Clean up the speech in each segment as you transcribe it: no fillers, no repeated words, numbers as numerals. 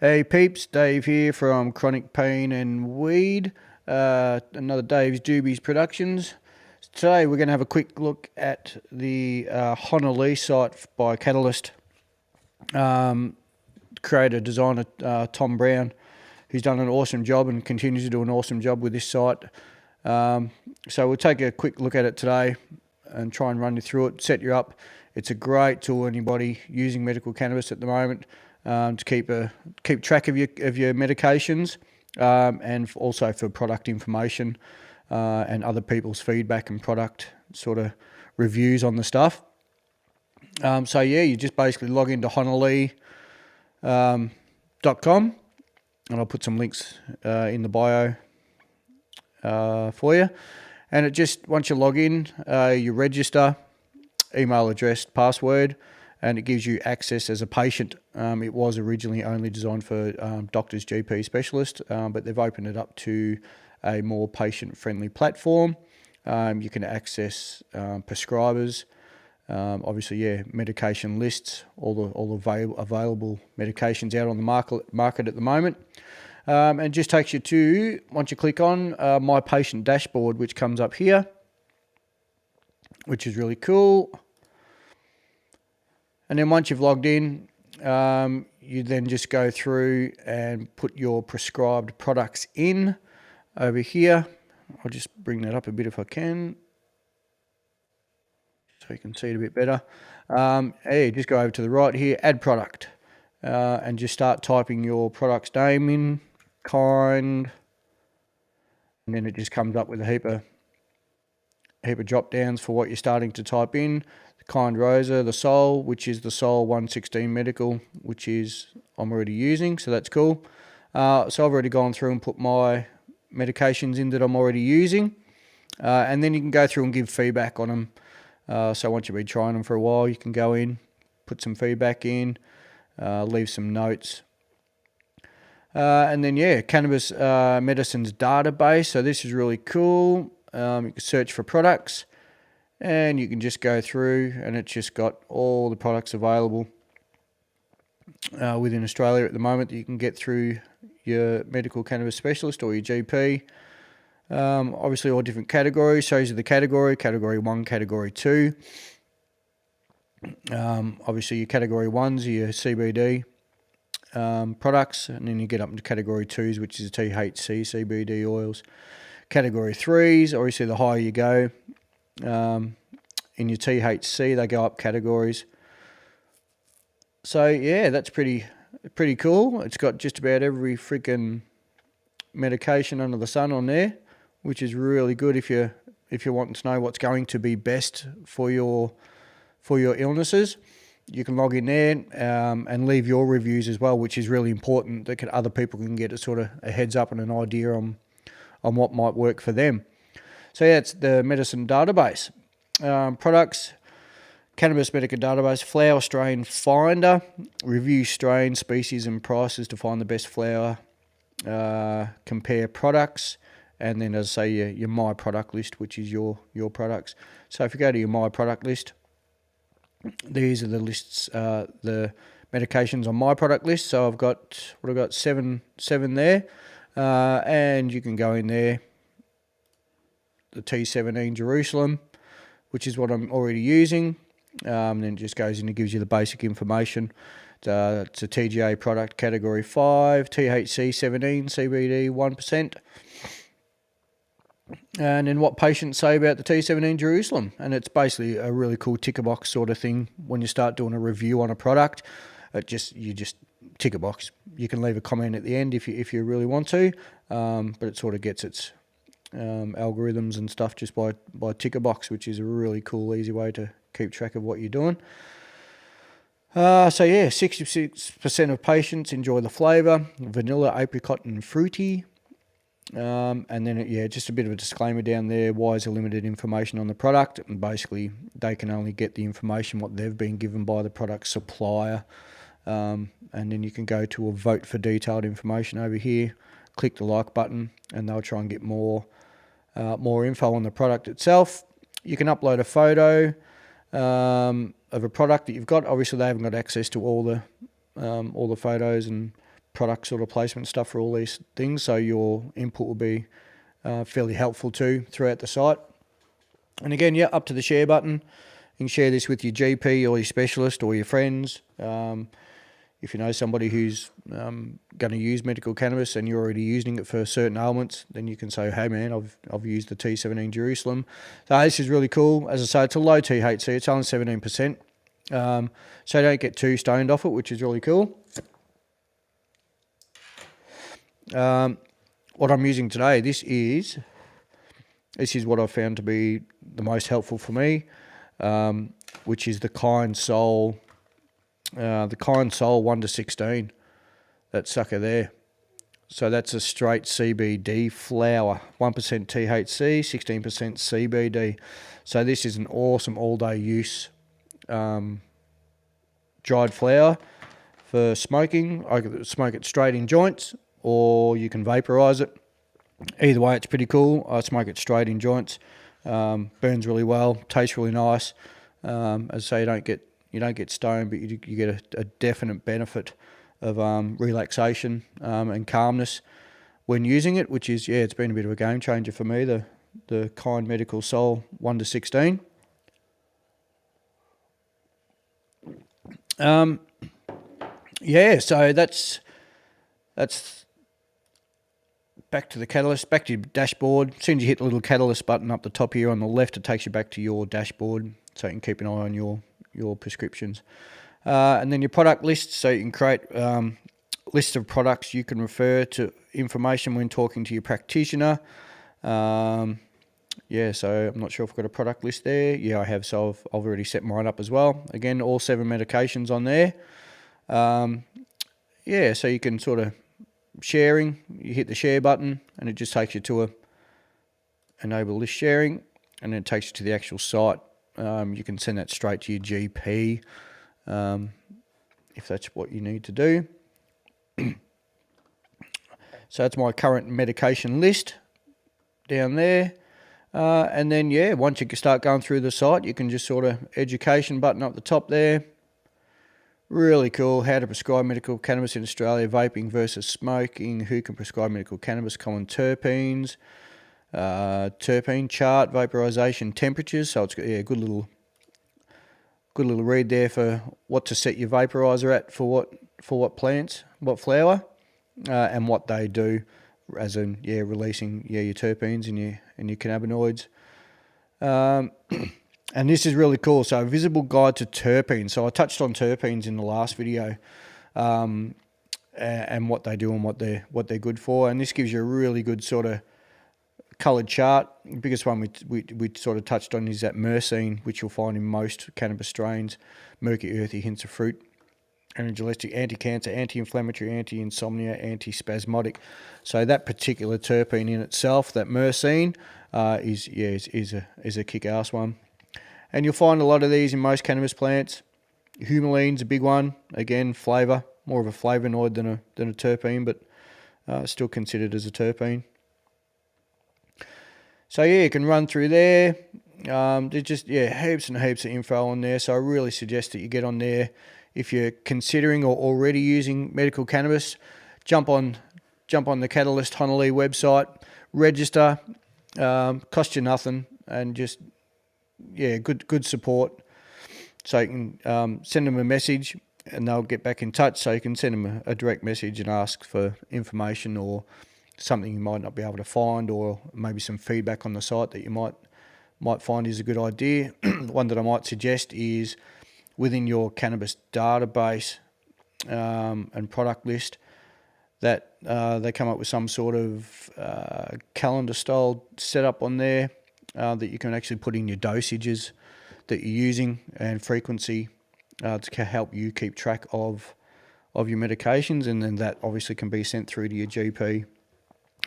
Hey peeps, Dave here from Chronic Pain and Weed, another Dave's Doobies Productions. Today we're going to have a quick look at the honahlee site by Catalyst. Creator, designer Tom Brown, who's done an awesome job and continues to do an awesome job with this site. So we'll take a quick look at it today and try and run you through it, set you up. It's a great tool anybody using medical cannabis at the moment to keep track of your medications, and also for product information and other people's feedback and product sort of reviews on the stuff. So yeah, you just basically log into honahlee.com, and I'll put some links in the bio for you. And it just, once you log in, you register, email address, password, and it gives you access as a patient. It was originally only designed for doctors, GP specialists, but they've opened it up to a more patient-friendly platform. You can access prescribers, obviously, yeah, medication lists, all available medications out on the market at the moment. And it just takes you to, once you click on My Patient Dashboard, which comes up here, which is really cool. And then once you've logged in, you then just go through and put your prescribed products in over here. I'll just bring that up a bit if I can, so you can see it a bit better. Hey, just go over to the right here, add product, and just start typing your product's name in, kind, and then it just comes up with a heap of drop downs for what you're starting to type in. The kind Rosa, the Sol, which is the Sol 116 Medical, which is I'm already using, so that's cool. So I've already gone through and put my medications in that I'm already using, and then you can go through and give feedback on them. So once you've been trying them for a while, you can go in, put some feedback in, leave some notes. And then, yeah, cannabis medicines database. So this is really cool. You can search for products, and you can just go through, and it's just got all the products available within Australia at the moment that you can get through your medical cannabis specialist or your GP. Obviously, all different categories. Shows you the category 1, category 2. Obviously, your category 1s are your CBD products, and then you get up into category 2s, which is THC, CBD oils. Category 3s, obviously the higher you go in your THC, they go up categories. So yeah, that's pretty cool. It's got just about every freaking medication under the sun on there, which is really good if you're wanting to know what's going to be best for your illnesses. You can log in there and leave your reviews as well, which is really important. That other people can get a sort of a heads up and an idea on what might work for them. So yeah, it's the medicine database. Products, cannabis medical database, flower strain finder, review strain, species and prices to find the best flower, compare products, and then, as I say, your My Product list, which is your products. So if you go to your My Product list, these are the lists, the medications on My Product list. So I've got seven there, and you can go in there. The T17 Jerusalem, which is what I'm already using. Then it just goes in and gives you the basic information. It's a TGA product, category 5, THC 17, CBD 1%. And then what patients say about the T17 Jerusalem. And it's basically a really cool ticker box sort of thing. When you start doing a review on a product, you just tick a box. You can leave a comment at the end if you really want to, but it sort of gets its algorithms and stuff just by ticker box, which is a really cool, easy way to keep track of what you're doing. So yeah, 66% of patients enjoy the flavour, vanilla, apricot and fruity. And then, yeah, just a bit of a disclaimer down there. Why is there limited information on the product? And basically, they can only get the information what they've been given by the product supplier. And then you can go to a vote for detailed information over here. Click the like button, and they'll try and get more info on the product itself. You can upload a photo of a product that you've got. Obviously, they haven't got access to all the photos and product sort of placement stuff for all these things, so your input will be fairly helpful too throughout the site. And again, yeah, up to the share button. You can share this with your GP or your specialist or your friends. If you know somebody who's going to use medical cannabis and you're already using it for certain ailments, then you can say, hey man, I've used the T17 Jerusalem. So this is really cool. As I say, it's a low THC. It's only 17%. So don't get too stoned off it, which is really cool. What I'm using today, this is what I've found to be the most helpful for me, which is the Kind Soul. The Kind Soul 1 to 16, that sucker there. So that's a straight CBD flower, 1% THC, 16% CBD. So this is an awesome all-day use dried flower for smoking. I could smoke it straight in joints, or you can vaporize it. Either way, it's pretty cool. I smoke it straight in joints. Burns really well, tastes really nice. As I say, you don't get stoned, but you get a definite benefit of relaxation and calmness when using it, which is, it's been a bit of a game changer for me, the Kind Medical Soul 1 to 16. So that's back to the catalyst, back to your dashboard. As soon as you hit the little catalyst button up the top here on the left, it takes you back to your dashboard, so you can keep an eye on your prescriptions. And then your product list, so you can create lists of products you can refer to information when talking to your practitioner. So I'm not sure if I've got a product list there. Yeah, I have, so I've already set mine up as well. Again, all 7 medications on there. So you can sort of sharing, you hit the share button and it just takes you to enable list sharing, and then it takes you to the actual site. You can send that straight to your GP if that's what you need to do. So that's my current medication list down there. And then, once you start going through the site, you can just sort of education button up the top there. Really cool. How to prescribe medical cannabis in Australia, vaping versus smoking, who can prescribe medical cannabis, common terpenes, terpene chart, vaporization temperatures. So it's got a good little read there for what to set your vaporizer at for what plants, what flower, and what they do, as in releasing your terpenes and your cannabinoids. And this is really cool. So, visible guide to terpenes. So I touched on terpenes in the last video, and what they do and what they're good for. And this gives you a really good sort of coloured chart. The biggest one we sort of touched on is that myrcene, which you'll find in most cannabis strains. Murky, earthy, hints of fruit, energetic, anti-cancer, anti-inflammatory, anti-insomnia, anti-spasmodic. So that particular terpene in itself, that myrcene, is a kick-ass one. And you'll find a lot of these in most cannabis plants. Humaline's a big one. Again, flavour, more of a flavonoid than a terpene, but still considered as a terpene. So you can run through there. There's just heaps and heaps of info on there. So I really suggest that you get on there if you're considering or already using medical cannabis. Jump on the Catalyst Honahlee website, register. Cost you nothing, and just good support. So you can send them a message and they'll get back in touch. So you can send them a direct message and ask for information or something you might not be able to find, or maybe some feedback on the site that you might find is a good idea. One that I might suggest is within your cannabis database and product list, that they come up with some sort of calendar style setup on there that you can actually put in your dosages that you're using and frequency to help you keep track of your medications, and then that obviously can be sent through to your GP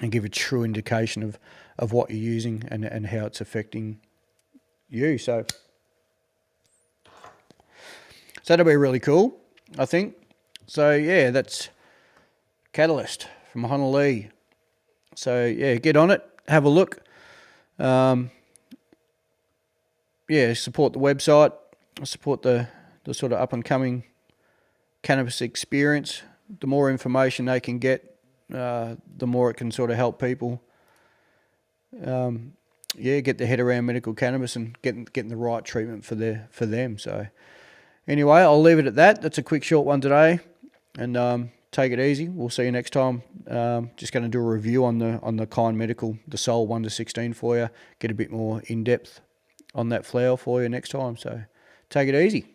and give a true indication of what you're using and how it's affecting you. So that'll be really cool, I think. So that's Catalyst from Honahlee. So get on it, have a look. Support the website, support the sort of up and coming cannabis experience the more information they can get, the more it can sort of help people. Get their head around medical cannabis and getting the right treatment for them. So anyway, I'll leave it at that. That's a quick, short one today, and take it easy. We'll see you next time. Just going to do a review on the Kind Medical, the Sol 1 to 16 for you. Get a bit more in depth on that flower for you next time. So take it easy.